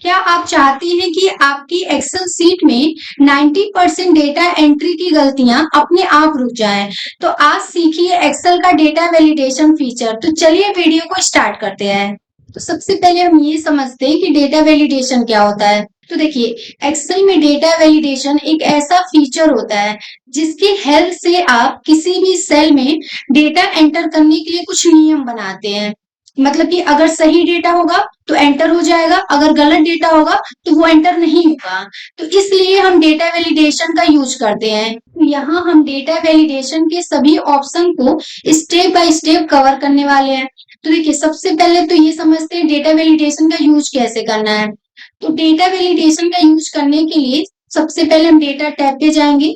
क्या आप चाहते हैं कि आपकी एक्सेल शीट में 90% डेटा एंट्री की गलतियां अपने आप रुक जाएं? तो आज सीखिए एक्सेल का डेटा वैलिडेशन फीचर। तो चलिए वीडियो को स्टार्ट करते हैं। तो सबसे पहले हम ये समझते हैं कि डेटा वैलिडेशन क्या होता है। तो देखिए, एक्सेल में डेटा वैलिडेशन एक ऐसा फीचर होता है जिसकी हेल्प से आप किसी भी सेल में डेटा एंटर करने के लिए कुछ नियम बनाते हैं। मतलब कि अगर सही डेटा होगा तो एंटर हो जाएगा, अगर गलत डेटा होगा तो वो एंटर नहीं होगा। तो इसलिए हम डेटा वैलिडेशन का यूज करते हैं। यहाँ हम डेटा वैलिडेशन के सभी ऑप्शन को स्टेप बाय स्टेप कवर करने वाले हैं। तो देखिए, सबसे पहले तो ये समझते हैं डेटा वैलिडेशन का यूज कैसे करना है। तो डेटा वैलिडेशन का यूज करने के लिए सबसे पहले हम डेटा टैब पे जाएंगे।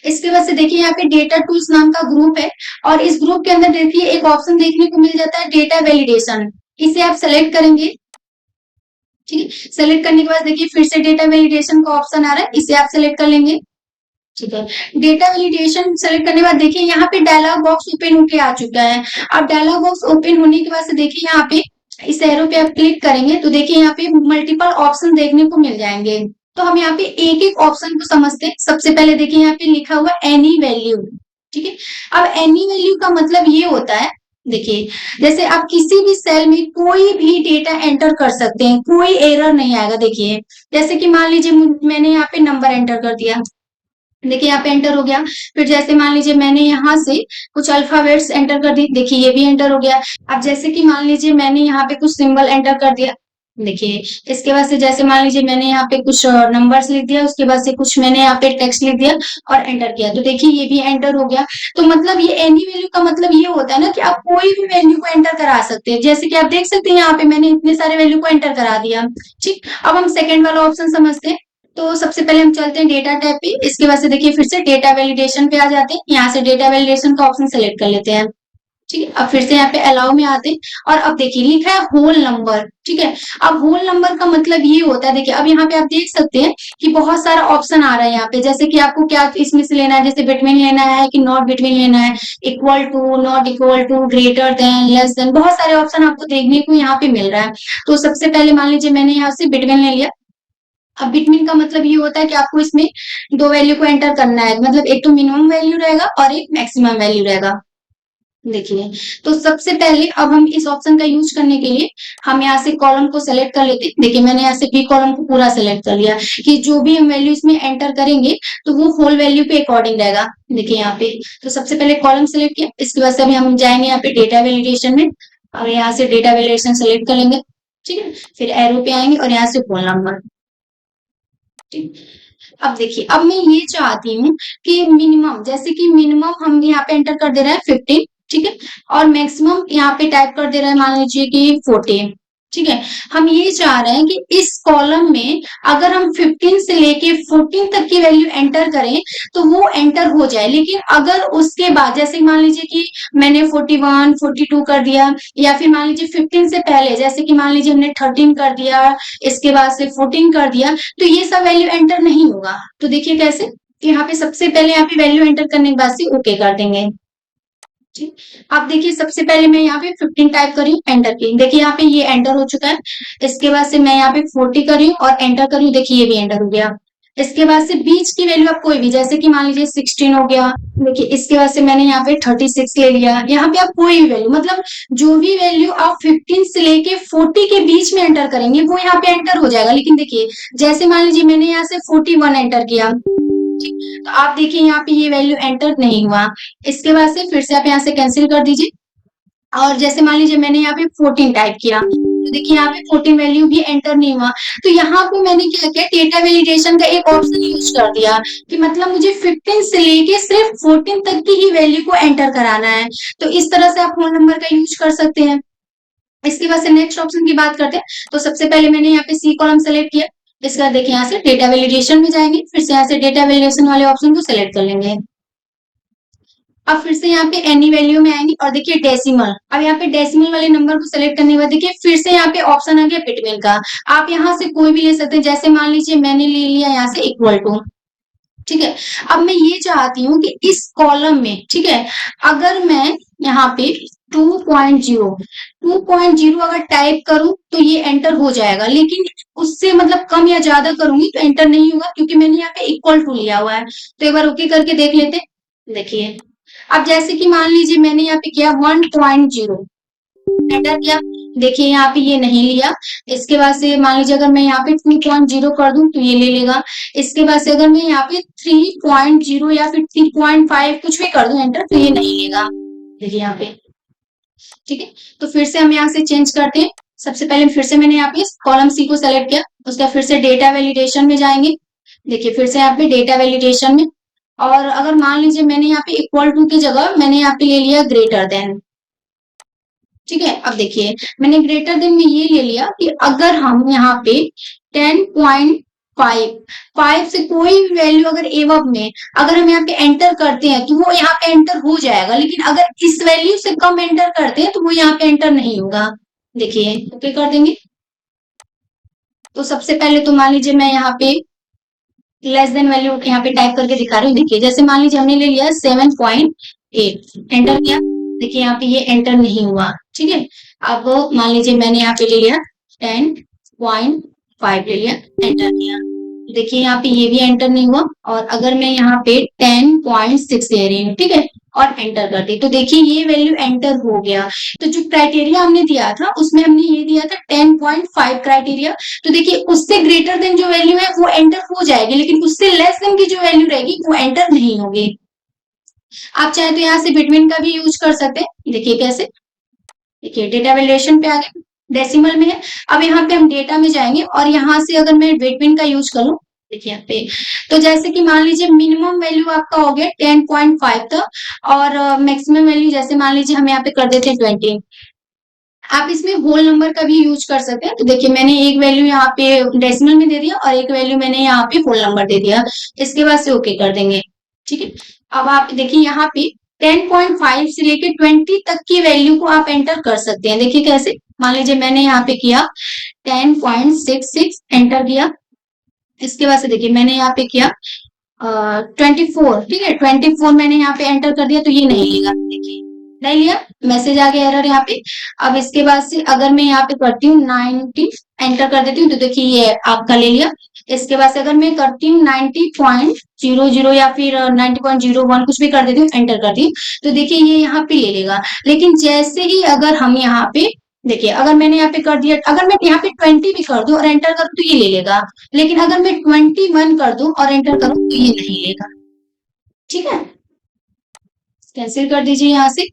इसके बाद से देखिए, यहाँ पे डेटा टूल्स नाम का ग्रुप है और इस ग्रुप के अंदर देखिए एक ऑप्शन देखने को मिल जाता है डेटा वैलिडेशन। इसे आप सेलेक्ट करेंगे। ठीक है, सेलेक्ट करने के बाद देखिए फिर से डेटा वैलिडेशन का ऑप्शन आ रहा है, इसे आप सेलेक्ट कर लेंगे। ठीक है, डेटा वैलिडेशन सेलेक्ट करने के बाद देखिए यहाँ पे डायलॉग बॉक्स ओपन होके आ चुका है। अब डायलॉग बॉक्स ओपन होने के बाद से देखिए यहाँ पे इस एरो पे आप क्लिक करेंगे तो देखिए यहाँ पे मल्टीपल ऑप्शन देखने को मिल जाएंगे। तो हम यहाँ पे एक एक ऑप्शन को समझते हैं। सबसे पहले देखिए यहाँ पे लिखा हुआ एनी वैल्यू। ठीक है, अब एनी वैल्यू का मतलब ये होता है, देखिए जैसे आप किसी भी सेल में कोई भी डेटा एंटर कर सकते हैं, कोई एरर नहीं आएगा। देखिए जैसे कि मान लीजिए मैंने यहाँ पे नंबर एंटर कर दिया, देखिए यहाँ पे एंटर हो गया। फिर जैसे मान लीजिए मैंने यहाँ से कुछ अल्फाबेट्स एंटर कर दी, देखिए ये भी एंटर हो गया। अब जैसे कि मान लीजिए मैंने यहाँ पे कुछ सिंबल एंटर कर दिया, देखिए इसके बाद से जैसे मान लीजिए मैंने यहाँ पे कुछ नंबर्स लिख दिया, उसके बाद से कुछ मैंने यहाँ पे टेक्स्ट लिख दिया और एंटर किया, तो देखिए ये भी एंटर हो गया। तो मतलब ये एनी वैल्यू का मतलब ये होता है ना कि आप कोई भी वैल्यू को एंटर करा सकते हैं। जैसे कि आप देख सकते हैं यहाँ पे मैंने इतने सारे वैल्यू को एंटर करा दिया। ठीक, अब हम सेकेंड वाला ऑप्शन समझते हैं। तो सबसे पहले हम चलते हैं डेटा टैब पे। इसके बाद से देखिए फिर से डेटा वैलिडेशन पे आ जाते हैं। यहाँ से डेटा वैलिडेशन का ऑप्शन सेलेक्ट कर लेते हैं। ठीक है, अब फिर से यहाँ पे अलाउ में आते हैं और अब देखिए लिखा है होल नंबर। ठीक है, अब होल नंबर का मतलब ये होता है, देखिए अब यहाँ पे आप देख सकते हैं कि बहुत सारा ऑप्शन आ रहा है यहाँ पे, जैसे कि आपको क्या इसमें से लेना है, जैसे बिटवीन लेना है कि नॉट बिटवीन लेना है, equal to, not equal to, greater than, less than, बहुत सारे ऑप्शन आपको देखने को यहाँ पे मिल रहा है। तो सबसे पहले मान लीजिए मैंने यहाँ से बिटवीन ले लिया। अब बिटवीन का मतलब ये होता है कि आपको इसमें दो वैल्यू को एंटर करना है, मतलब एक तो मिनिमम वैल्यू रहेगा और एक मैक्सिमम वैल्यू रहेगा। देखिए, तो सबसे पहले अब हम इस ऑप्शन का यूज करने के लिए हम यहाँ से कॉलम को सेलेक्ट कर लेते हैं। देखिए मैंने यहाँ से बी कॉलम को पूरा सेलेक्ट कर लिया कि जो भी हम वैल्यू इसमें एंटर करेंगे तो वो होल वैल्यू पे अकॉर्डिंग रहेगा। देखिए यहाँ पे तो सबसे पहले कॉलम सेलेक्ट किया, इसके बाद से अभी हम जाएंगे यहाँ पे डेटा वैलिडेशन में और यहाँ से डेटा वैलिडेशन सेलेक्ट कर लेंगे। ठीक है, फिर एरो पे आएंगे और यहाँ से होल नंबर। ठीक, अब देखिए अब मैं ये चाहती हूँ कि मिनिमम, जैसे कि मिनिमम हम यहाँ पे एंटर कर दे रहे हैं 15। ठीक है, और मैक्सिमम यहाँ पे टाइप कर दे रहे हैं मान लीजिए कि 14। ठीक है, हम ये चाह रहे हैं कि इस कॉलम में अगर हम 15 से लेके 14 तक की वैल्यू एंटर करें तो वो एंटर हो जाए, लेकिन अगर उसके बाद जैसे मान लीजिए कि मैंने 41 42 कर दिया या फिर मान लीजिए 15 से पहले जैसे कि मान लीजिए हमने 13 कर दिया, इसके बाद से 14 कर दिया, तो ये सब वैल्यू एंटर नहीं होगा। तो देखिए कैसे, तो यहाँ पे सबसे पहले यहाँ पे वैल्यू एंटर करने के बाद से ओके कर देंगे। ठीक, अब देखिए सबसे पहले मैं यहाँ पे 15 टाइप करी हूँ, एंटर की, देखिए यहाँ पे ये एंटर हो चुका है। इसके बाद से मैं यहाँ पे 40 करी हूँ और एंटर करी हूँ, देखिए ये भी एंटर हो गया। इसके बाद से बीच की वैल्यू आप कोई भी, जैसे कि मान लीजिए 16 हो गया। देखिए इसके बाद से मैंने यहाँ पे 36 ले लिया। यहाँ पे आप कोई भी वैल्यू, मतलब जो भी वैल्यू आप 15 से लेके 40 के बीच में एंटर करेंगे वो यहाँ पे एंटर हो जाएगा। लेकिन देखिए जैसे मान लीजिए मैंने यहाँ से 41 एंटर किया, तो आप देखिए यहाँ पे ये वैल्यू एंटर नहीं हुआ। इसके बाद से फिर से आप यहाँ से कैंसिल कर दीजिए और जैसे मान लीजिए मैंने यहाँ पे 14 टाइप किया, तो देखिए यहाँ पे 14 वैल्यू भी एंटर नहीं हुआ। तो यहाँ पे मैंने क्या किया, डेटा वैलिडेशन का एक ऑप्शन यूज कर दिया कि मतलब मुझे 15 से लेके सिर्फ 14 तक की ही वैल्यू को एंटर कराना है। तो इस तरह से आप फोन नंबर का यूज कर सकते हैं। इसके बाद से नेक्स्ट ऑप्शन की बात करते हैं। तो सबसे पहले मैंने यहाँ पे सी कॉलम सेलेक्ट किया। इसके बाद देखिए यहाँ से डेटा वैलिडेशन में जाएंगे, फिर से यहाँ से डेटा वैलिडेशन वाले ऑप्शन को सिलेक्ट कर लेंगे। अब फिर से यहाँ पे एनी वैल्यू में आएंगे और देखिए डेसिमल, अब यहाँ पे डेसिमल वाले नंबर को सिलेक्ट करने के बाद देखिए फिर से यहाँ पे ऑप्शन आ गया बिटवीन का। आप यहाँ से कोई भी ले सकते हैं, जैसे मान लीजिए मैंने ले लिया यहाँ से इक्वल टू। ठीक है, अब मैं ये चाहती हूँ कि इस कॉलम में, ठीक है, अगर मैं यहाँ पे 2.0 अगर टाइप करूं तो ये एंटर हो जाएगा, लेकिन उससे मतलब कम या ज्यादा करूंगी तो एंटर नहीं होगा, क्योंकि मैंने यहाँ पे इक्वल टू लिया हुआ है। तो एक बार ओके करके देख लेते हैं। देखिए, अब जैसे कि मान लीजिए मैंने यहाँ पे किया 1.0, एंटर किया, देखिए यहाँ पे ये नहीं लिया। इसके बाद से मान लीजिए अगर मैं यहाँ पे 2.0 कर दूं तो ये ले लेगा। इसके बाद से अगर मैं यहाँ पे 3.0 या फिर 3.5 कुछ भी कर दूं एंटर, तो ये नहीं लेगा। देखिए यहाँ पे, ठीक है। तो फिर से हम यहाँ से चेंज करते हैं। सबसे पहले फिर से मैंने यहाँ पे कॉलम सी को सेलेक्ट किया, उसका फिर से डेटा वैलिडेशन में जाएंगे। देखिए फिर से यहाँ पे डेटा वैलिडेशन में, और अगर मान लीजिए मैंने यहाँ पे इक्वल टू की जगह मैंने यहाँ पे ले लिया ग्रेटर देन। ठीक है, अब देखिए मैंने ग्रेटर देन में ये ले लिया कि अगर हम यहाँ पे 10.5 से कोई भी वैल्यू अगर एवब में अगर हम यहाँ पे एंटर करते हैं तो वो यहाँ पे एंटर हो जाएगा, लेकिन अगर इस वैल्यू से कम एंटर करते हैं तो वो यहाँ पे एंटर नहीं होगा। देखिए ओके कर देंगे। तो सबसे पहले तो मान लीजिए मैं यहाँ पे लेस देन वैल्यू यहाँ पे टाइप करके दिखा रही हूँ। देखिए जैसे मान लीजिए हमने ले लिया 7.8, एंटर किया, देखिए यहाँ पे ये एंटर नहीं हुआ। ठीक है, अब मान लीजिए मैंने यहाँ पे ले लिया 10.5 ले लिया, एंटर किया, देखिए यहाँ पे ये भी एंटर नहीं हुआ। और अगर मैं यहाँ पे 10.6 ले रही हूँ, ठीक है, और एंटर कर दी, तो देखिए ये वैल्यू एंटर हो गया। तो जो क्राइटेरिया हमने दिया था उसमें हमने ये दिया था 10.5 क्राइटेरिया। तो देखिए उससे ग्रेटर देन जो वैल्यू है वो एंटर हो जाएगी, लेकिन उससे लेस देन की जो वैल्यू रहेगी वो एंटर नहीं होगी। आप चाहे तो यहाँ से बिटवीन का भी यूज कर सकते हैं। देखिए कैसे, देखिए डेटा वैल्यूएशन पे आ गए, डेसिमल में है। अब यहाँ पे हम डेटा में जाएंगे और यहाँ से अगर मैं बिटवीन का यूज करूँ, देखिए यहाँ पे, तो जैसे कि मान लीजिए मिनिमम वैल्यू आपका हो गया 10.5 था, और मैक्सिमम वैल्यू जैसे मान लीजिए हम यहाँ पे कर देते हैं 20। आप इसमें होल नंबर का भी यूज कर सकते हैं। तो देखिए मैंने एक वैल्यू यहाँ पे डेसिमल में दे दिया और एक वैल्यू मैंने यहाँ पे होल नंबर दे दिया। इसके बाद से ओके कर देंगे। ठीक है, अब आप देखिए यहाँ पे 10.5 से लेके 20 तक की वैल्यू को आप एंटर कर सकते हैं। देखिए कैसे, मान लीजिए मैंने यहाँ पे किया 10.66, एंटर किया। इसके बाद से देखिए मैंने यहाँ पे किया 24, ठीक है, 24 मैंने यहाँ पे एंटर कर दिया, तो ये नहीं लेगा। देखिए नहीं लिया, मैसेज आ गया एरर यहाँ पे। अब इसके बाद से अगर मैं यहाँ पे करती हूँ 90, एंटर कर देती हूँ, तो देखिए ये आपका ले लिया। इसके बाद से अगर मैं करती हूँ 90.00 या फिर 90.01 कुछ भी कर देती हूँ, एंटर करती हूँ, तो देखिए ये यहाँ पे ले लेगा। लेकिन जैसे ही अगर हम यहाँ पे देखिए, अगर मैंने यहाँ पे कर दिया, अगर मैं यहाँ पे 20 भी कर दूं और एंटर करूं तो ये ले लेगा। लेकिन अगर मैं 21 कर दूं और एंटर करूं तो ये नहीं लेगा। ठीक है, कैंसिल कर दीजिए यहाँ से।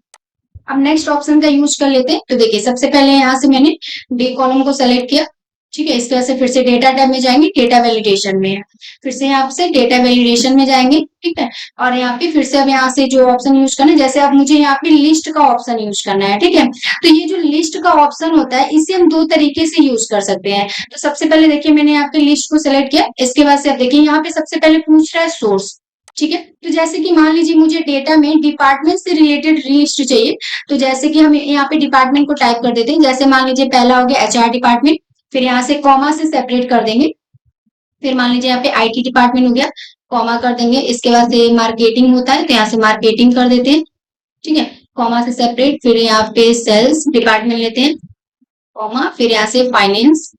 अब नेक्स्ट ऑप्शन का यूज कर लेते हैं। तो देखिए सबसे पहले यहाँ से मैंने डी कॉलम को सेलेक्ट किया। ठीक है, इसके बाद से फिर से डेटा टैब में जाएंगे, डेटा वैलिडेशन में, फिर से यहाँ से डेटा वैलिडेशन में जाएंगे। ठीक है, और यहाँ पे फिर से अब यहाँ से जो ऑप्शन यूज करना है, जैसे अब मुझे यहाँ पे लिस्ट का ऑप्शन यूज करना है। ठीक है, तो ये जो लिस्ट का ऑप्शन होता है इसे हम दो तरीके से यूज कर सकते हैं। तो सबसे पहले देखिए मैंने यहाँ पे लिस्ट को सिलेक्ट किया। इसके बाद से अब देखिए यहाँ पे सबसे पहले पूछ रहा है सोर्स। ठीक है, तो जैसे कि मान लीजिए मुझे डेटा में डिपार्टमेंट से रिलेटेड लिस्ट चाहिए, तो जैसे कि हम यहाँ पे डिपार्टमेंट को टाइप कर देते हैं। जैसे मान लीजिए पहला हो गया एचआर डिपार्टमेंट, फिर यहाँ से कॉमा से सेपरेट कर देंगे। फिर मान लीजिए यहाँ पे आईटी डिपार्टमेंट हो गया, कॉमा कर देंगे। इसके बाद से मार्केटिंग होता है तो यहाँ से मार्केटिंग कर देते हैं। ठीक है, कॉमा से सेपरेट, फिर यहाँ पे सेल्स डिपार्टमेंट लेते हैं, कॉमा, फिर यहाँ से फाइनेंस।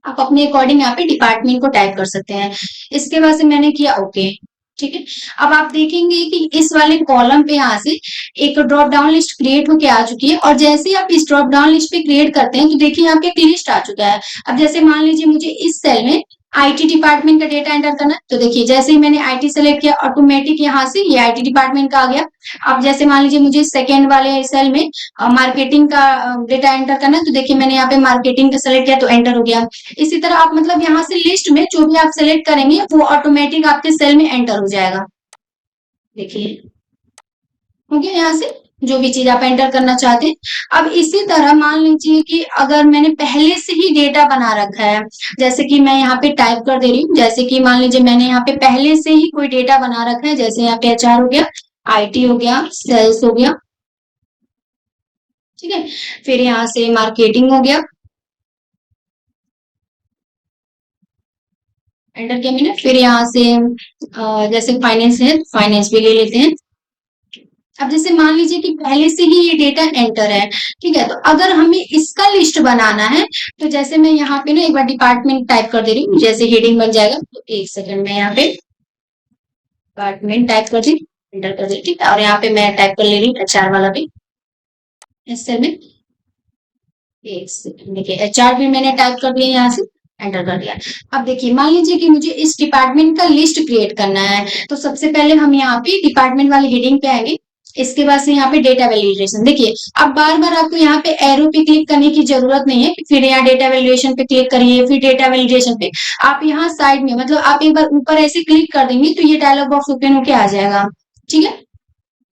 आप अपने अकॉर्डिंग यहाँ पे डिपार्टमेंट को टाइप कर सकते हैं। इसके बाद से मैंने किया ओके। ठीक है, अब आप देखेंगे कि इस वाले कॉलम पे यहाँ से एक ड्रॉप डाउन लिस्ट क्रिएट होके आ चुकी है, और जैसे ही आप इस ड्रॉप डाउन लिस्ट पे क्रिएट करते हैं तो देखिए यहाँ पे एक लिस्ट आ चुका है। अब जैसे मान लीजिए मुझे इस सेल में आईटी डिपार्टमेंट का डेटा एंटर करना है, तो देखिए जैसे ही मैंने आईटी सेलेक्ट किया ऑटोमेटिक यहाँ से ये आईटी डिपार्टमेंट का आ गया। अब जैसे मान लीजिए मुझे सेकेंड वाले सेल में मार्केटिंग का डेटा एंटर करना है, तो देखिए मैंने यहाँ पे मार्केटिंग का सेलेक्ट किया तो एंटर हो गया। इसी तरह आप मतलब यहाँ से लिस्ट में जो भी आप सेलेक्ट करेंगे वो ऑटोमेटिक आपके सेल में एंटर हो जाएगा। देखिए हो गया यहाँ से जो भी चीज आप एंटर करना चाहते हैं। अब इसी तरह मान लीजिए कि अगर मैंने पहले से ही डेटा बना रखा है, जैसे कि मैं यहाँ पे टाइप कर दे रही हूँ, जैसे कि मान लीजिए मैंने यहाँ पे पहले से ही कोई डेटा बना रखा है, जैसे यहाँ पे एचआर हो गया, आईटी हो गया, सेल्स हो गया। ठीक है, फिर यहाँ से मार्केटिंग हो गया, एंटर किया मैंने। फिर यहाँ से जैसे फाइनेंस है, फाइनेंस भी ले लेते हैं। अब जैसे मान लीजिए कि पहले से ही ये डेटा एंटर है, ठीक है, तो अगर हमें इसका लिस्ट बनाना है, तो जैसे मैं यहाँ पे ना एक बार डिपार्टमेंट टाइप कर दे रही हूँ, जैसे हेडिंग बन जाएगा, तो एक सेकंड में यहाँ पे डिपार्टमेंट टाइप कर दी, एंटर कर दी, ठीक है, और यहाँ पे मैं टाइप कर ले रही हूँ एचआर वाला भी, इस सेल में, एक सेकंड, देखिए एचआर भी मैंने टाइप कर दिया यहाँ से, एंटर कर दिया। अब देखिए मान लीजिए कि मुझे इस डिपार्टमेंट का लिस्ट क्रिएट करना है, तो सबसे पहले हम यहाँ पे डिपार्टमेंट वाले हेडिंग पे आएंगे, इसके बाद से यहाँ पे डेटा वैलिडेशन, देखिए अब बार बार आपको यहाँ पे एरो पे क्लिक करने की जरूरत नहीं है, फिर यहाँ डेटा वैलिडेशन पे क्लिक करिए, फिर डेटा वैलिडेशन पे, आप यहाँ साइड में मतलब आप एक बार ऊपर ऐसे क्लिक कर देंगे तो ये डायलॉग बॉक्स ओपन होके आ जाएगा, ठीक है।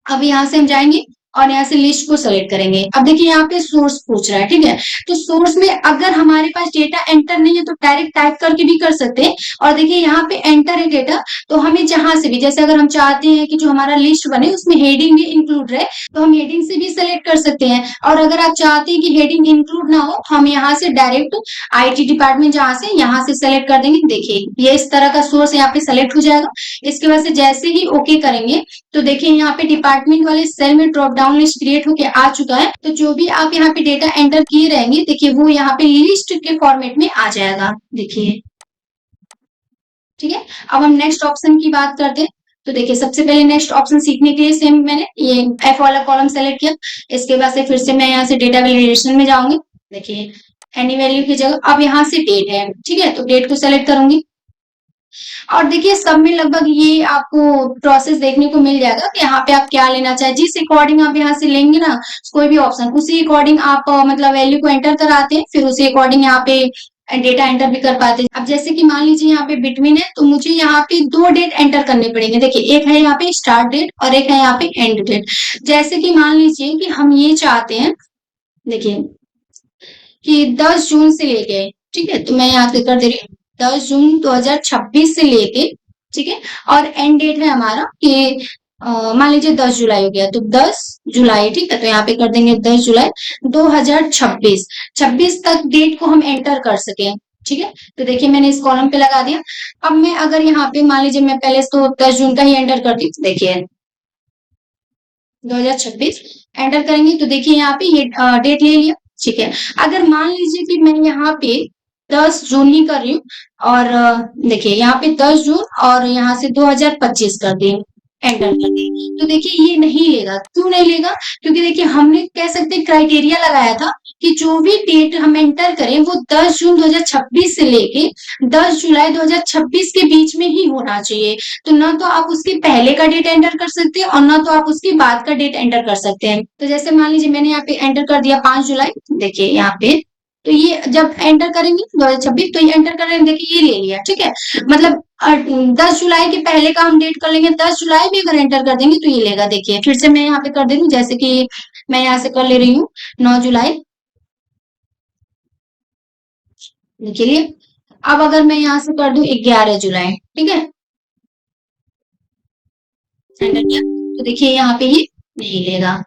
अब यहाँ से हम जाएंगे और यहाँ से लिस्ट को सेलेक्ट करेंगे। अब देखिए यहाँ पे सोर्स पूछ रहा है, ठीक है, तो सोर्स में अगर हमारे पास डेटा एंटर नहीं है तो डायरेक्ट टाइप करके भी कर सकते हैं, और देखिए यहाँ पे एंटर है डेटा, तो हमें जहां से भी, जैसे अगर हम चाहते हैं कि जो हमारा लिस्ट बने उसमें हेडिंग भी इंक्लूड रहे, तो हम हेडिंग से भी सेलेक्ट कर सकते हैं, और अगर आप चाहते हैं कि हेडिंग इंक्लूड ना हो, हम यहाँ से डायरेक्ट आईटी डिपार्टमेंट जहां से यहाँ से सेलेक्ट कर देंगे, देखिए ये इस तरह का सोर्स यहाँ पे सेलेक्ट हो जाएगा। इसके बाद से जैसे ही ओके करेंगे, तो देखिए यहाँ पे डिपार्टमेंट वाले सेल में ड्रॉप डाउन लिस्ट क्रिएट होके आ चुका है, तो जो भी आप यहाँ पे डेटा एंटर किए रहेंगे, देखिए वो यहाँ पे लिस्ट के फॉर्मेट में आ जाएगा, देखिए, ठीक है। अब हम नेक्स्ट ऑप्शन की बात करते हैं, तो देखिए सबसे पहले नेक्स्ट ऑप्शन सीखने के लिए सेम मैंने ये एफ वाला कॉलम सेलेक्ट किया, इसके बाद से फिर से मैं यहाँ से डेटा वैलिडेशन में जाऊंगी, देखिए एनी वैल्यू की जगह अब यहाँ से डेट है, ठीक है, तो डेट को सेलेक्ट करूंगी, और देखिए सब में लगभग ये आपको प्रोसेस देखने को मिल जाएगा कि यहाँ पे आप क्या लेना चाहे, जिस अकॉर्डिंग आप यहाँ से लेंगे ना कोई भी ऑप्शन, उसी अकॉर्डिंग आप मतलब वैल्यू को एंटर कराते हैं, फिर उसी अकॉर्डिंग यहाँ पे डेटा एंटर भी कर पाते हैं। अब जैसे कि मान लीजिए यहाँ पे बिटवीन है, तो मुझे यहाँ पे दो डेट एंटर करने पड़ेंगे, देखिए एक है यहाँ पे स्टार्ट डेट और एक है यहाँ पे एंड डेट। जैसे कि मान लीजिए कि हम ये चाहते हैं, देखिए कि 10 जून से लेके, ठीक है, तो मैं यहाँ पे कर दे रही हूँ 10 जून 2026 से लेके, ठीक है, और एंड डेट है हमारा कि मान लीजिए 10 जुलाई हो गया, तो 10 जुलाई, ठीक है, तो यहाँ पे कर देंगे 10 जुलाई 2026, 26 तक डेट को हम एंटर कर सके, ठीक है, तो देखिए मैंने इस कॉलम पे लगा दिया। अब मैं अगर यहाँ पे मान लीजिए मैं पहले तो 10 जून का ही एंटर करती हूँ, देखिए 2026 एंटर करेंगे, तो देखिए यहाँ पे ये डेट ले लिया, ठीक है। अगर मान लीजिए कि मैं यहाँ पे 10 जून ही कर रही हूँ, और देखिए यहाँ पे 10 जून और यहाँ से 2025 कर दी, एंटर कर दी, तो देखिए ये नहीं लेगा, क्यों नहीं लेगा, क्योंकि देखिए हमने कह सकते क्राइटेरिया लगाया था कि जो भी डेट हम एंटर करें वो 10 जून 2026 से लेके 10 जुलाई 2026 के बीच में ही होना चाहिए, तो ना तो आप उसके पहले का डेट एंटर कर सकते हैं और ना तो आप उसके बाद का डेट एंटर कर सकते हैं। तो जैसे मान लीजिए मैंने यहाँ पे एंटर कर दिया 5 जुलाई, देखिए यहाँ पे, तो ये जब एंटर करेंगे 2026, तो ये एंटर कर रहे हैं, देखिए ये ले लिया, ठीक है, मतलब 10 जुलाई के पहले का हम डेट कर लेंगे, 10 जुलाई भी अगर एंटर कर देंगे तो ये लेगा, देखिए फिर से मैं यहाँ पे कर दे रही हूँ, जैसे कि मैं यहाँ से कर ले रही हूँ 9 जुलाई, देखिए अब अगर मैं यहाँ से कर दूं 11 जुलाई, ठीक है, एंटर किया, तो देखिए यहाँ पे ये नहीं लेगा,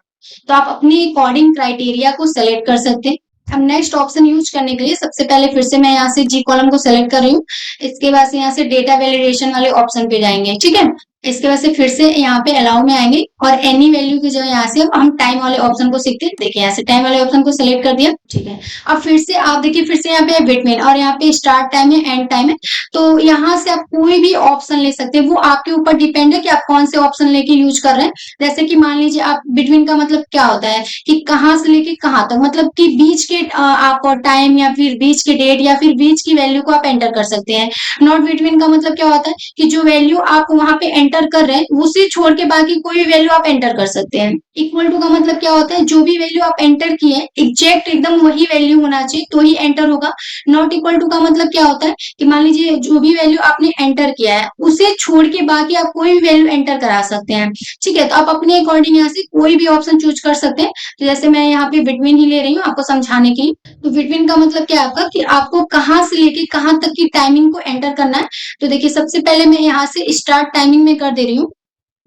तो आप अपने अकॉर्डिंग क्राइटेरिया को सेलेक्ट कर सकते हैं। अब नेक्स्ट ऑप्शन यूज करने के लिए सबसे पहले फिर से मैं यहाँ से जी कॉलम को सेलेक्ट कर रही हूँ, इसके बाद से यहाँ से डेटा वैलिडेशन वाले ऑप्शन पे जाएंगे, ठीक है, इसके बाद से फिर से यहाँ पे अलाउ में आएंगे, और एनी वैल्यू की जगह यहाँ से हम टाइम वाले ऑप्शन को सीखते हैं, देखिए यहाँ से टाइम वाले ऑप्शन को सिलेक्ट कर दिया, ठीक है। अब फिर से आप देखिए फिर से यहाँ पे बिटवीन, और यहाँ पे स्टार्ट टाइम है, एंड टाइम है, तो यहाँ से आप कोई भी ऑप्शन ले सकते हैं, वो आपके ऊपर डिपेंड है कि आप कौन से ऑप्शन लेके यूज कर रहे हैं। जैसे कि मान लीजिए आप बिटवीन का मतलब क्या होता है कि कहाँ से लेके कहाँ तक, मतलब कि बीच के आप टाइम या फिर बीच के डेट या फिर बीच की वैल्यू को आप एंटर कर सकते हैं। नॉट बिटवीन का मतलब क्या होता है कि जो वैल्यू आप वहां पे एंटर कर रहे हैं उसे छोड़ के बाकी कोई भी वैल्यू आप एंटर कर सकते हैं। इक्वल टू का मतलब क्या होता है, जो भी वैल्यू आप एंटर किए एग्जैक्ट एकदम वही वैल्यू होना चाहिए तो ही एंटर होगा। नॉट इक्वल टू का मतलब क्या होता है कि मान लीजिए जो भी वैल्यू आपने एंटर किया है उसे छोड़ के बाकी आप कोई भी वैल्यू एंटर करा सकते हैं, ठीक है, तो आप अपने अकॉर्डिंग यहाँ से कोई भी ऑप्शन चूज कर सकते हैं। तो जैसे मैं यहाँ पे बिटवीन ही ले रही हूँ आपको समझाने के लिए, तो बिटवीन का मतलब क्या है आपका कि आपको कहाँ से लेके कहाँ तक की टाइमिंग को एंटर करना है। तो देखिए सबसे पहले मैं यहाँ से स्टार्ट टाइमिंग में कर दे रही हूँ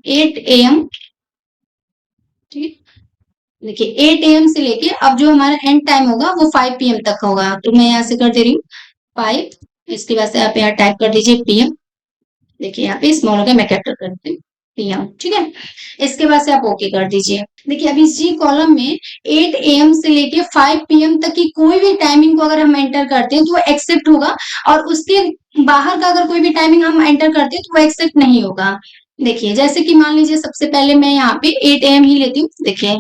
8 AM, ठीक है, देखिए 8 AM से लेके अब जो हमारा एंड टाइम होगा वो 5 PM तक होगा, तो मैं यहाँ से कर दे रही हूँ 5, इसके बाद से आप यहाँ टाइप कर दीजिए PM, देखिए यहाँ पे स्मॉल हो गया, मैं कैपिटल कर देती हूँ PM, ठीक है। इसके बाद से आप ओके कर दीजिए। देखिए अब इस जी कॉलम में 8 AM से लेके 5 PM तक की कोई भी टाइमिंग को अगर हम एंटर करते हैं तो वो एक्सेप्ट होगा, और उसके बाहर का अगर कोई भी टाइमिंग हम एंटर करते हैं तो वो एक्सेप्ट नहीं होगा। देखिए जैसे कि मान लीजिए सबसे पहले मैं यहाँ पे 8 AM ही लेती हूँ। देखिए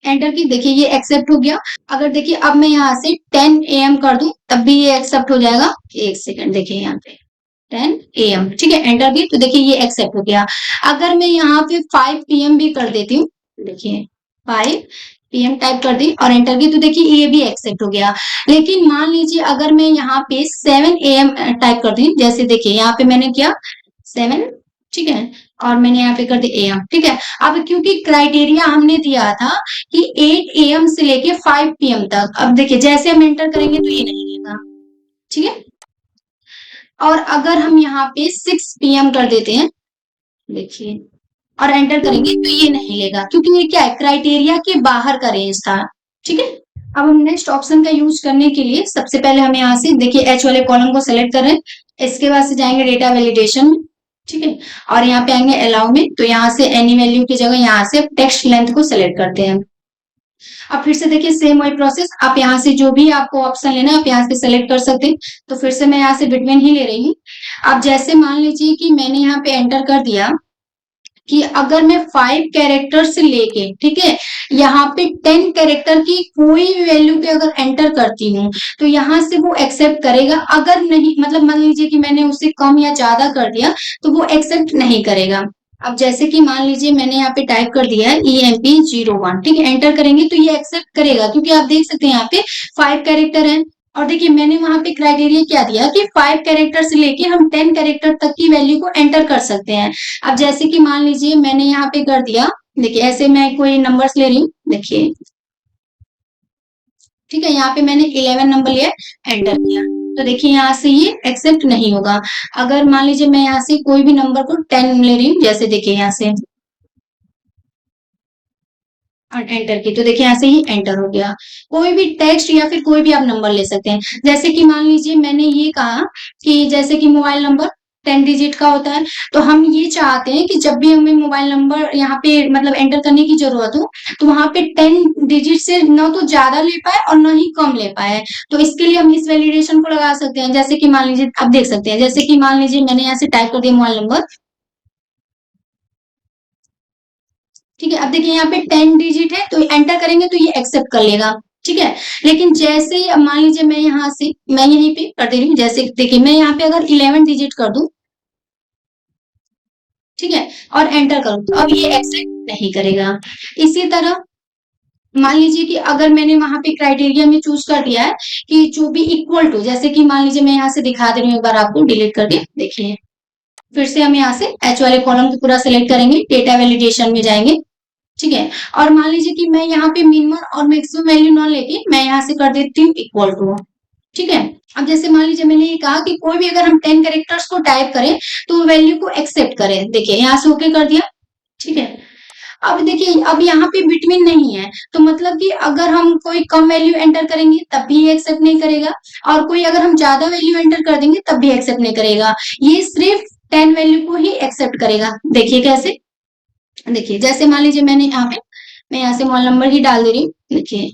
एंटर की, देखिए ये एक्सेप्ट हो गया। अगर देखिए अब मैं यहाँ से 10 AM कर दूं तब भी ये एक्सेप्ट हो जाएगा। एक सेकंड, देखिए यहाँ पे 10 AM, ठीक है, एंटर की, तो देखिए ये एक्सेप्ट हो गया। अगर मैं यहाँ पे 5 PM भी कर देती हूँ, देखिए 5 PM टाइप कर दी और एंटर की, तो देखिए ये भी एक्सेप्ट हो गया। लेकिन मान लीजिए अगर मैं यहाँ पे 7 AM टाइप कर दी, जैसे देखिए यहाँ पे मैंने किया 7, ठीक है, और मैंने यहाँ पे कर दिया AM, ठीक है। अब क्योंकि क्राइटेरिया हमने दिया था कि 8 AM से लेके 5 PM तक, अब देखिए जैसे हम एंटर करेंगे तो ये नहीं लेगा, ठीक है। और अगर हम यहाँ पे 6 PM कर देते हैं, देखिए, और एंटर करेंगे तो ये नहीं लेगा, क्योंकि ये क्या है, क्राइटेरिया के बाहर का रेंज था, ठीक है। अब हम नेक्स्ट ऑप्शन का यूज करने के लिए सबसे पहले हम यहाँ से देखिए एच वाले कॉलम को सेलेक्ट कर रहे हैं। इसके बाद से जाएंगे डेटा वैलिडेशन, ठीक है, और यहाँ पे आएंगे अलाउ में, तो यहाँ से एनी वैल्यू की जगह यहाँ से टेक्स्ट लेंथ को सिलेक्ट करते हैं। अब फिर से देखिए सेम वही प्रोसेस, आप यहाँ से जो भी आपको ऑप्शन लेना है आप यहाँ से सेलेक्ट कर सकते हैं। तो फिर से मैं यहाँ से बिटवीन ही ले रही हूँ। अब जैसे मान लीजिए कि मैंने यहाँ पे एंटर कर दिया कि अगर मैं 5 कैरेक्टर से लेके, ठीक है, यहाँ पे 10 कैरेक्टर की कोई भी वैल्यू पे अगर एंटर करती हूँ तो यहाँ से वो एक्सेप्ट करेगा। अगर नहीं, मतलब मान लीजिए कि मैंने उसे कम या ज्यादा कर दिया तो वो एक्सेप्ट नहीं करेगा। अब जैसे कि मान लीजिए मैंने यहाँ पे टाइप कर दिया है EMP01, ठीक है, एंटर करेंगे तो ये एक्सेप्ट करेगा, क्योंकि आप देख सकते हैं यहाँ पे 5 कैरेक्टर है। और देखिए मैंने वहां पे क्राइटेरिया क्या दिया कि 5 कैरेक्टर से लेके हम 10 कैरेक्टर तक की वैल्यू को एंटर कर सकते हैं। अब जैसे कि मान लीजिए मैंने यहाँ पे कर दिया, देखिए ऐसे मैं कोई नंबर्स ले रही हूँ, देखिए, ठीक है, यहाँ पे मैंने 11 नंबर लिया, एंटर किया, तो देखिए यहाँ से ये एक्सेप्ट नहीं होगा। अगर मान लीजिए मैं यहाँ से कोई भी नंबर को 10 ले रही हूँ, जैसे देखिए यहाँ से, और एंटर की, तो देखिए ऐसे ही एंटर हो गया। कोई भी टेक्स्ट या फिर कोई भी आप नंबर ले सकते हैं। जैसे कि मान लीजिए मैंने ये कहा कि जैसे कि मोबाइल नंबर 10 डिजिट का होता है, तो हम ये चाहते हैं कि जब भी हमें मोबाइल नंबर यहाँ पे मतलब एंटर करने की जरूरत हो तो वहां पे 10 डिजिट से न तो ज्यादा ले पाए और न ही कम ले पाए। तो इसके लिए हम इस वैलिडेशन को लगा सकते हैं। जैसे कि मान लीजिए आप देख सकते हैं, जैसे कि मान लीजिए मैंने यहाँ से टाइप कर दिया मोबाइल नंबर, ठीक है। अब देखिए यहाँ पे 10 डिजिट है, तो एंटर करेंगे तो ये एक्सेप्ट कर लेगा, ठीक है। लेकिन जैसे ही अब मान लीजिए मैं यहाँ से, मैं यहीं पे कर दे रही हूँ, जैसे देखिए मैं यहाँ पे अगर 11 डिजिट कर दूं, ठीक है, और एंटर करूं तो अब ये एक्सेप्ट नहीं करेगा। इसी तरह मान लीजिए कि अगर मैंने वहां पे क्राइटेरिया में चूज कर दिया है कि जो भी इक्वल टू, जैसे कि मान लीजिए मैं यहाँ से दिखा दे रही हूँ एक बार आपको डिलीट करके, देखिए फिर से हम यहाँ से एच वाले कॉलम को पूरा सेलेक्ट करेंगे, डेटा वैलिडेशन में जाएंगे, ठीक है, और मान लीजिए कि मैं यहाँ पे मिनिमम और मैक्सिमम वैल्यू ना लेके मैं यहाँ से कर देती हूँ इक्वल टू, ठीक है। अब जैसे मान लीजिए मैंने ये कहा कि कोई भी अगर हम 10 कैरेक्टर्स को टाइप करें तो वैल्यू को एक्सेप्ट करें, देखिए यहाँ से ओके कर दिया, ठीक है। अब देखिए अब यहाँ पे बिटवीन नहीं है, तो मतलब कि अगर हम कोई कम वैल्यू एंटर करेंगे तब भी ये एक्सेप्ट नहीं करेगा, और कोई अगर हम ज्यादा वैल्यू एंटर कर देंगे तब भी एक्सेप्ट नहीं करेगा। ये सिर्फ 10 वैल्यू को ही एक्सेप्ट करेगा। देखिए कैसे, देखिए जैसे मान लीजिए मैंने यहाँ पे, मैं यहाँ से मोबाइल नंबर ही डाल दे रही हूँ, देखिए,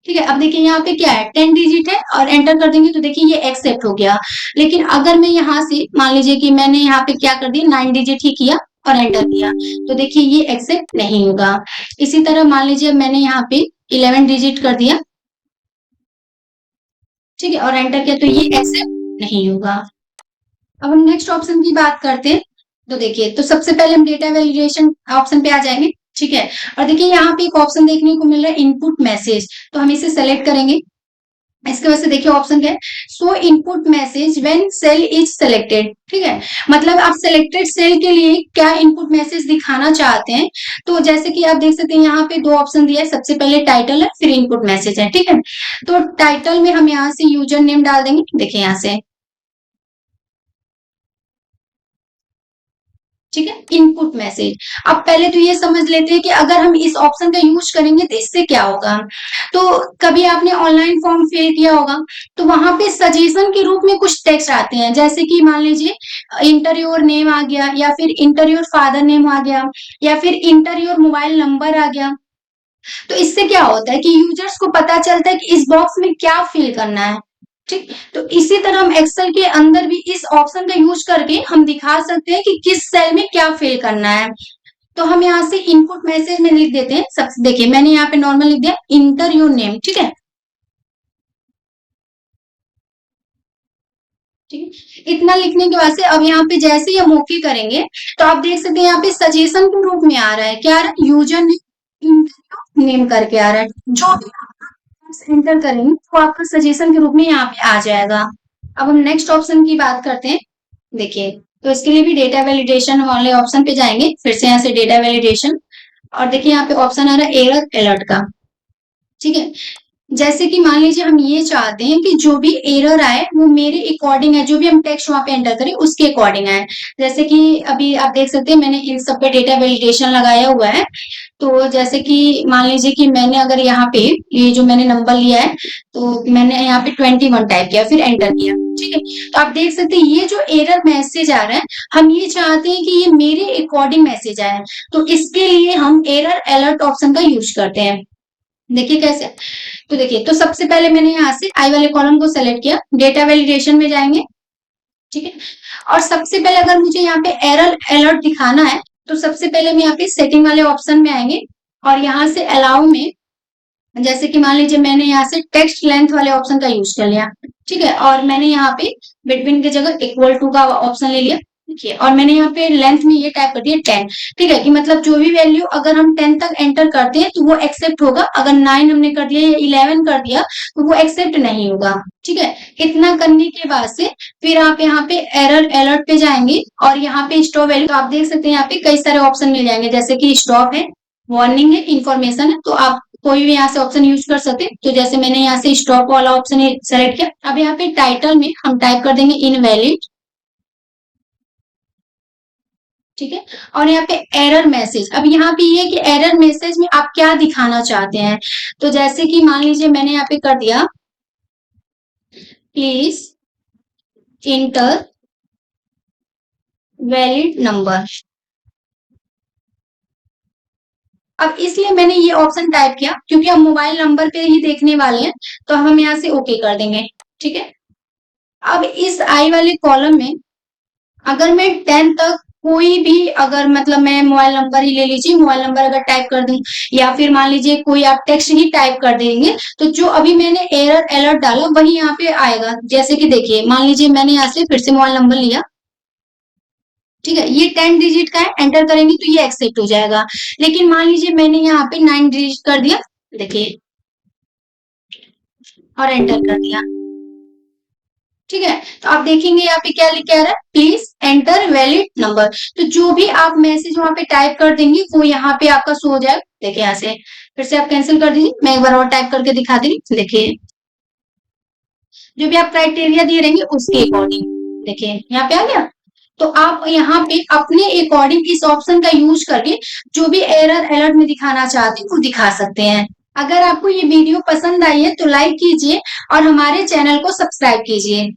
ठीक है। अब देखिए यहाँ पे क्या है, 10 डिजिट है, और एंटर कर देंगे तो देखिए ये एक्सेप्ट हो गया। लेकिन अगर मैं यहाँ से मान लीजिए कि मैंने यहाँ पे क्या कर दिया, 9 डिजिट ही किया और एंटर किया, तो देखिए ये एक्सेप्ट नहीं होगा। इसी तरह मान लीजिए मैंने यहाँ पे 11 डिजिट कर दिया, ठीक है, और एंटर किया, तो ये एक्सेप्ट नहीं होगा। अब हम नेक्स्ट ऑप्शन की बात करते हैं। तो देखिए, तो सबसे पहले हम डेटा वैलिडेशन ऑप्शन पे आ जाएंगे, ठीक है। और देखिए यहाँ पे एक ऑप्शन देखने को मिल रहा है इनपुट मैसेज, तो हम इसे सेलेक्ट करेंगे। इसके वजह से देखिए ऑप्शन क्या है, so input message when cell is selected, ठीक है, मतलब आप सेलेक्टेड सेल के लिए क्या इनपुट मैसेज दिखाना चाहते हैं। तो जैसे कि आप देख सकते हैं यहाँ पे दो ऑप्शन दिया है, सबसे पहले टाइटल है फिर इनपुट मैसेज है, ठीक है। तो टाइटल में हम यहाँ से यूजर नेम डाल देंगे, देखिए यहाँ से, ठीक है, इनपुट मैसेज। अब पहले तो ये समझ लेते हैं कि अगर हम इस ऑप्शन का यूज करेंगे तो इससे क्या होगा। तो कभी आपने ऑनलाइन फॉर्म फिल किया होगा, तो वहां पे सजेशन के रूप में कुछ टेक्स्ट आते हैं, जैसे कि मान लीजिए इंटर योर नेम आ गया, या फिर इंटर योर फादर नेम आ गया, या फिर इंटर योर मोबाइल नंबर आ गया। तो इससे क्या होता है कि यूजर्स को पता चलता है कि इस बॉक्स में क्या फिल करना है। ठीक, तो इसी तरह हम एक्सेल के अंदर भी इस ऑप्शन का यूज करके हम दिखा सकते हैं कि किस सेल में क्या फिल करना है। तो हम यहाँ से इनपुट मैसेज में लिख देते हैं। सबसे देखिए मैंने यहाँ पे नॉर्मल लिख दिया इंटर योर नेम। ठीक है, ठीक है, इतना लिखने के बाद से अब यहाँ पे जैसे ही हम ओके करेंगे, तो आप देख सकते हैं यहाँ पे सजेशन के रूप में आ रहा है, क्या आ रहा है, यूजर नेम करके आ रहा है। जो भी एंटर करेंगे तो आपका सजेशन के रूप में यहाँ पे आ जाएगा। अब हम नेक्स्ट ऑप्शन की बात करते हैं। देखिए, तो इसके लिए भी डेटा वैलिडेशन वाले ऑप्शन पे जाएंगे, फिर से यहाँ से डेटा वैलिडेशन, और देखिए यहाँ पे ऑप्शन आ रहा है एरर अलर्ट का। ठीक है, जैसे कि मान लीजिए हम ये चाहते हैं कि जो भी एरर आए वो मेरे अकॉर्डिंग है, जो भी हम टेक्स्ट वहां पे एंटर करें उसके अकॉर्डिंग आए। जैसे कि अभी आप देख सकते हैं मैंने इन सब पे डेटा वैलिडेशन लगाया हुआ है। तो जैसे कि मान लीजिए कि मैंने अगर यहाँ पे ये जो मैंने नंबर लिया है, तो मैंने यहाँ पे 21 टाइप किया, फिर एंटर किया। ठीक है, तो आप देख सकते हैं ये जो एरर मैसेज आ रहा है, हम ये चाहते हैं कि ये मेरे अकॉर्डिंग मैसेज आए, तो इसके लिए हम एरर अलर्ट ऑप्शन का यूज करते हैं। देखिए कैसे। तो देखिए, तो सबसे पहले मैंने यहाँ से आई वाले कॉलम को सेलेक्ट किया, डेटा वैलिडेशन में जाएंगे। ठीक है, और सबसे पहले अगर मुझे यहाँ पे एरर अलर्ट दिखाना है, तो सबसे पहले हम यहाँ पे सेटिंग वाले ऑप्शन में आएंगे, और यहाँ से अलाउ में, जैसे कि मान लीजिए मैंने यहाँ से टेक्स्ट लेंथ वाले ऑप्शन का यूज कर लिया। ठीक है, और मैंने यहाँ पे बिटवीन की जगह इक्वल टू का ऑप्शन ले लिया। देखिए, और मैंने यहाँ पे लेंथ में ये टाइप कर दिया 10। ठीक है, कि मतलब जो भी वैल्यू अगर हम 10 तक एंटर करते हैं तो वो एक्सेप्ट होगा, अगर 9 हमने कर दिया या 11 कर दिया तो वो एक्सेप्ट नहीं होगा। ठीक है, इतना करने के बाद से फिर आप यहाँ पे एरर अलर्ट पे जाएंगे, और यहाँ पे स्टॉप वैल्यू, तो आप देख सकते हैं यहाँ पे कई सारे ऑप्शन मिल जाएंगे, जैसे कि स्टॉप है, वार्निंग है, इंफॉर्मेशन है, तो आप कोई भी यहाँ से ऑप्शन यूज कर सकते हैं। तो जैसे मैंने यहाँ से स्टॉप वाला ऑप्शन सेलेक्ट किया। अब यहाँ पे टाइटल में हम टाइप कर देंगे इनवैलिड। ठीक है, और यहाँ पे एरर मैसेज, अब यहाँ पे ये कि एरर मैसेज में आप क्या दिखाना चाहते हैं। तो जैसे कि मान लीजिए मैंने यहाँ पे कर दिया प्लीज इंटर वैलिड नंबर। अब इसलिए मैंने ये ऑप्शन टाइप किया क्योंकि हम मोबाइल नंबर पे ही देखने वाले हैं, तो हम यहाँ से ओके कर देंगे। ठीक है, अब इस आई वाले कॉलम में अगर मैं 10 तक कोई भी, अगर मतलब मैं मोबाइल नंबर ही ले लीजिए, मोबाइल नंबर अगर टाइप कर दूं, या फिर मान लीजिए कोई आप टेक्स्ट ही टाइप कर देंगे, तो जो अभी मैंने एरर अलर्ट डाला वही यहाँ पे आएगा। जैसे कि देखिए मान लीजिए मैंने यहाँ से फिर से मोबाइल नंबर लिया। ठीक है, ये 10 डिजिट का है, एंटर करेंगे तो ये एक्सेप्ट हो जाएगा। लेकिन मान लीजिए मैंने यहाँ पे 9 डिजिट कर दिया, देखिए, और एंटर कर दिया। ठीक है, तो आप देखेंगे यहाँ पे क्या लिखा है, प्लीज एंटर वैलिड नंबर। तो जो भी आप मैसेज वहां पे टाइप कर देंगे वो यहाँ पे आपका शो हो जाएगा। देखिए यहाँ से फिर से आप कैंसिल कर दीजिए, मैं एक बार और टाइप करके दिखा दी। देखिए, जो भी आप क्राइटेरिया दिए रहेंगे उसके अकॉर्डिंग, देखिए यहाँ पे आ गया। तो आप यहाँ पे अपने अकॉर्डिंग इस ऑप्शन का यूज करके जो भी एरर अलर्ट में दिखाना चाहते हैं वो दिखा सकते हैं। अगर आपको ये वीडियो पसंद आई है तो लाइक कीजिए और हमारे चैनल को सब्सक्राइब कीजिए।